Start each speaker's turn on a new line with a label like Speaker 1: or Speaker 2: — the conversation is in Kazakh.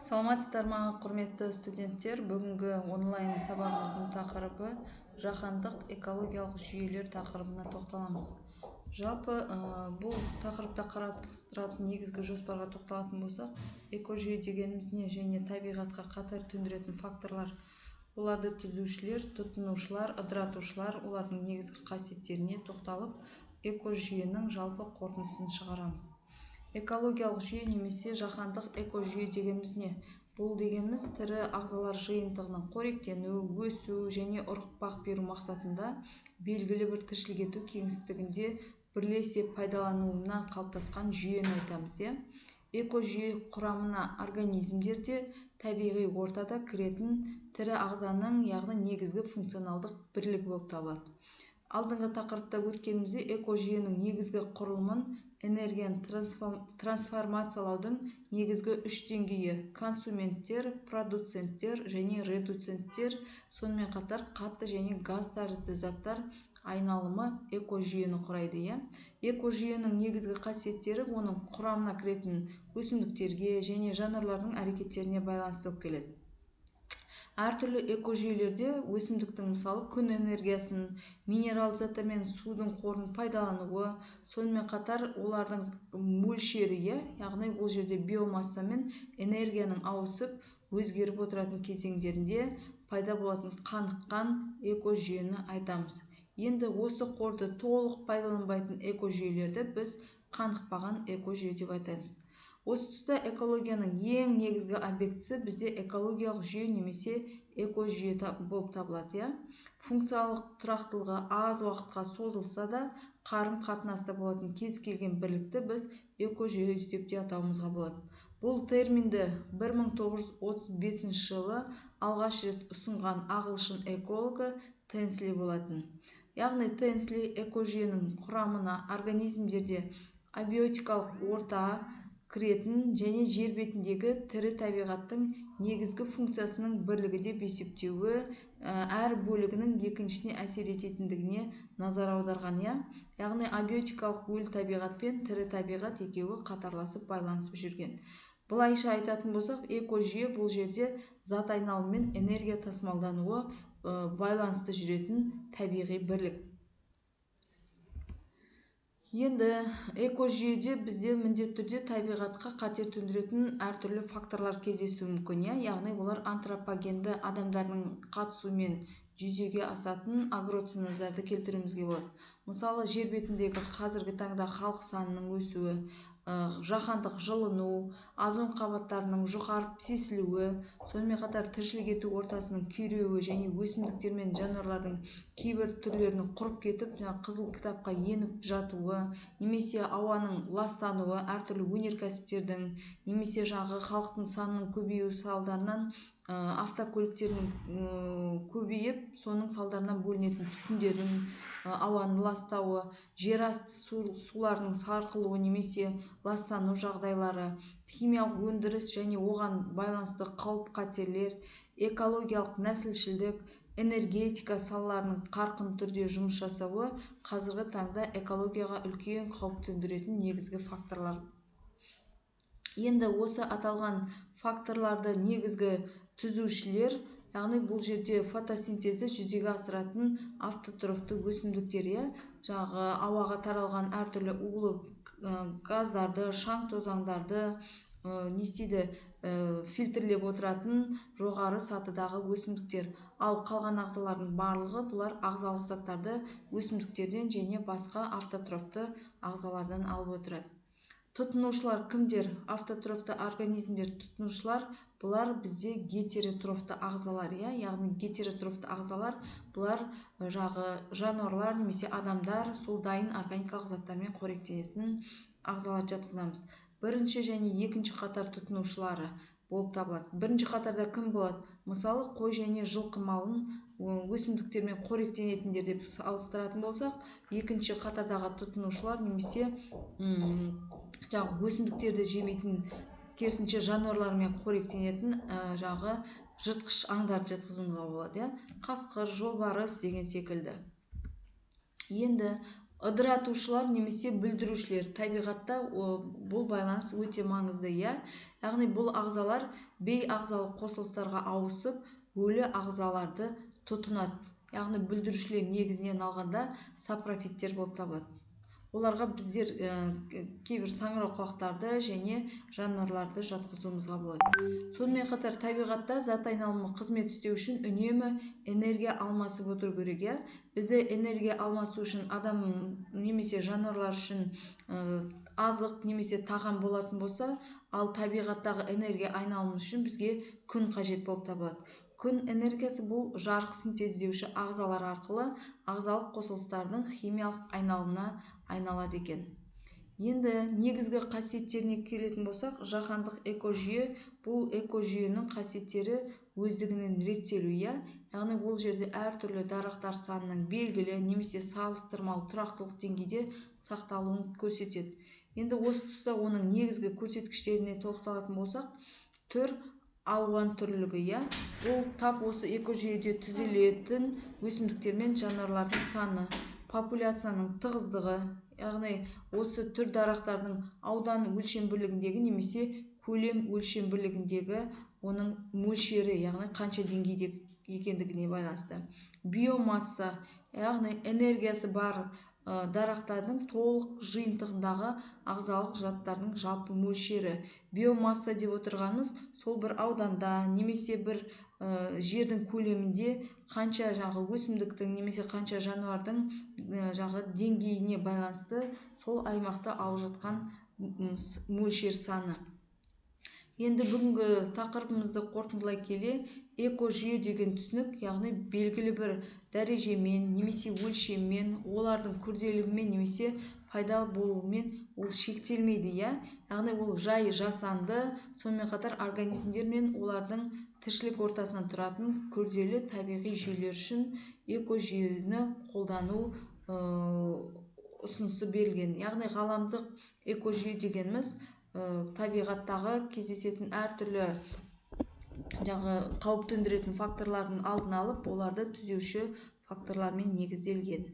Speaker 1: Саламатсыздар ма, құрметті студенттер? Бүгінгі онлайн сабағымыздың тақырыбы жаһандық экологиялық жүйелер тақырыбына тоқталамыз. Жалпы бұл тақырыпта қарастыратын негізгі жоспарға тоқталатын болсақ, экожүйе дегеніміз не және табиғатқа қатер төндіретін факторлар, оларды түзушілер, тұтынушылар, ыдыратушылар, олардың негізгі қасиеттеріне тоқталып, экожүйенің жалпы қорытындысын шығарамыз. Экологиялық жүйе немесе жаһандық экожүйе дегеніміз не? Бұл дегеніміз тірі ағзалар жиынтығының қоректену, өсу және ұрпақ беру мақсатында белгілі бір тіршілік ету кеңістігінде бірлесе пайдалануынан қалыптасқан жүйені айтамыз. Экожүйе құрамына организмдерде табиғи ортада кіретін тірі ағзаның, яғни негізгі функционалдық бірлігі болып табылады. Алдыңғы тақырыпта өткенімізде экожүйенің негізгі құрылымын энергияны трансформациялаудың негізгі үш деңгейі – консументтер, продуценттер және редуценттер, сонымен қатар қатты және газ тәрізді заттар айналымы экожүйені құрайды. Экожүйенің негізгі қасиеттері оның құрамына кіретін өсімдіктерге және жануарлардың әрекеттеріне байланысты болып келеді. Әртүрлі экожүйелерде өсімдіктің мысалы күн энергиясын, минералды заттар мен судың қорын пайдалануы, сонымен қатар олардың мөлшері, яғни бұл жерде биомасса мен энергияның ауысып өзгеріп отыратын кезеңдерінде пайда болатын қаныққан экожүйені айтамыз. Енді осы қорды толық пайдаланбайтын экожүйелерді біз қанықпаған экожүйе деп айтамыз. Осы тұста экологияның ең негізгі объектісі бізде экологиялық жүйе немесе экожүйе болып табылады. Функциялық тұрақтылығы аз уақытқа созылса да, қарым-қатынаста болатын кез келген бірлікті біз экожүйе деп те атауымызға болады. Бұл терминді 1935 жылы алғаш рет ұсынған ағылшын экологы Тенсли болатын. Яғни Тенсли экожүйенің құрамына организмдерде абиотикалық орта кіретін және жер бетіндегі тірі табиғаттың негізгі функциясының бірлігі деп есептеуі, әр бөлігінің екіншісіне әсер ететіндігіне назар аударған. Яғни абиотикалық өлі табиғат пен тірі табиғат екеуі қатарласып байланысып жүрген. Былайша айтатын болсақ, экожүйе бұл жерде зат айналымы мен энергия тасымалдануы байланысты жүретін табиғи бірлік. Енді экожүйеде бізде міндетті түрде табиғатқа қатер төндіретін әртүрлі факторлар кездесуі мүмкін. Яғни олар антропогенді адамдардың қатысуымен жүзеге асатын агроценоздарды келтіруімізге болады. Мысалы, жер бетіндегі қазіргі таңда халық санының өсуі, жаһандық жылыну, озон қабаттарының жұқарып тесілуі, сонымен қатар тіршілік ету ортасының күйреуі және өсімдіктер мен жануарлардың кейбір түрлерінің құрып кетіп, қызыл кітапқа еніп жатуы, немесе ауаның ластануы, әртүрлі өнеркәсіптердің, немесе халықтың санының көбеюі салдарынан автокөліктердің көбейіп, соның салдарынан бөлінетін түтіндердің ауаның ластауы, жерасты суларының сарқылуы немесе ластану жағдайлары, химиялық өндіріс және оған байланысты қауіп-қатерлер, экологиялық нәсілшілдік, энергетика салаларының қарқынды түрде жұмыс жасауы қазіргі таңда экологияға үлкен қауіп төндіретін негізгі факторлар. Енді осы аталған факторларды негізгі түзушілер, яғни бұл жерде фотосинтезді жүзеге асыратын автотрофты өсімдіктер, ауаға таралған әртүрлі улы газдарды, шаң тозаңдарды фильтрлеп отыратын жоғары сатыдағы өсімдіктер. Ал қалған ағзалардың барлығы бұлар ағзалық заттарды өсімдіктерден және басқа автотрофты ағзалардан алып отырады. Тұтынушылар кімдер? Автотрофты организмдер. Тұтынушылар бұлар бізде гетеротрофты ағзалар. Яғни гетеротрофты ағзалар бұлар жануарлар немесе адамдар сол дайын органикалық заттармен қоректенетін ағзалар жатқызамыз. Бірінші және екінші қатар тұтынушылары болып табылады. Бірінші қатарда кім болады? Мысалы, қой және жылқы малын өсімдіктермен қоректенетіндер деп салыстыратын болсақ, екінші қатардағы тұтынушылар немесе өсімдіктерді жемейтін, керісінше жануарлармен қоректенетін жыртқыш аңдарды жатқызуымызға болады. Қасқыр, жолбарыс деген секілді. Енді ыдыратушылар немесе бүлдірушілер. Табиғатта бұл байланыс өте маңызды, яғни бұл ағзалар бейағзалық қосылыстарға ауысып, өлі ағзаларды тұтынады. Яғни бүлдірушілер негізінен алғанда сапрофиттер болып табылады. Оларға біздер кейбір саңырауқұлақтарды және жануарларды жатқызуымызға болады. Сонымен қатар табиғатта зат айналымы қызмет істеу үшін үнемі энергия алмасып отыру керек. Бізде энергия алмасу үшін адам немесе жануарлар үшін азық немесе тағам болатын болса, ал табиғаттағы энергия айналымы үшін бізге күн қажет болып табылады. Күн энергиясы бұл жарық синтездеуші ағзалар арқылы ағзалық қосылыстардың химиялық айналымына айналады екен. Енді негізгі қасиеттеріне келетін болсақ, жаһандық экожүйе бұл экожүйенің қасиеттері өздігінен реттелу, яғни бұл жерде әртүрлі дарақтар санының белгілі немесе салыстырмалы тұрақтылық деңгейде сақталуын көрсетеді. Енді осы тұста оның негізгі көрсеткіштеріне тоқталатын болсақ, түр алуан түрлілігі, бұл тап осы экожүйеде түзілетін өсімдіктер мен жануарлардың саны, популяцияның тығыздығы, яғни осы түр дарақтардың аудан өлшем-бірлігіндегі немесе көлем өлшем-бірлігіндегі оның мөлшері, яғни қанша деңгейде екендігіне байланысты. Биомасса, яғни энергиясы бар дарақтардың толық жиынтығындағы ағзалық заттардың жалпы мөлшері. Биомасса деп отырғанымыз сол бір ауданда немесе бір жердің көлемінде қанша өсімдіктің немесе қанша жануардың деңгейіне байланысты сол аймақта алып жатқан мөлшер саны. Енді бүгінгі тақырыбымызды қорытындылай келе, экожүйе деген түсінік, яғни белгілі бір дәрежемен немесе өлшеммен, олардың күрделілігімен немесе пайдалы болуымен ол шектелмейді, яғни ол жай жасанды, сонымен қатар организмдер мен олардың тіршілік ортасынан тұратын күрделі табиғи жүйелер үшін экожүйені қолдану ұсынысы берілген. Яғни ғаламдық экожүйе дегеніміз табиғаттағы кездесетін әртүрлі қауіп төндіретін факторлардың алдын алып, оларды түзеуші факторлармен негізделген.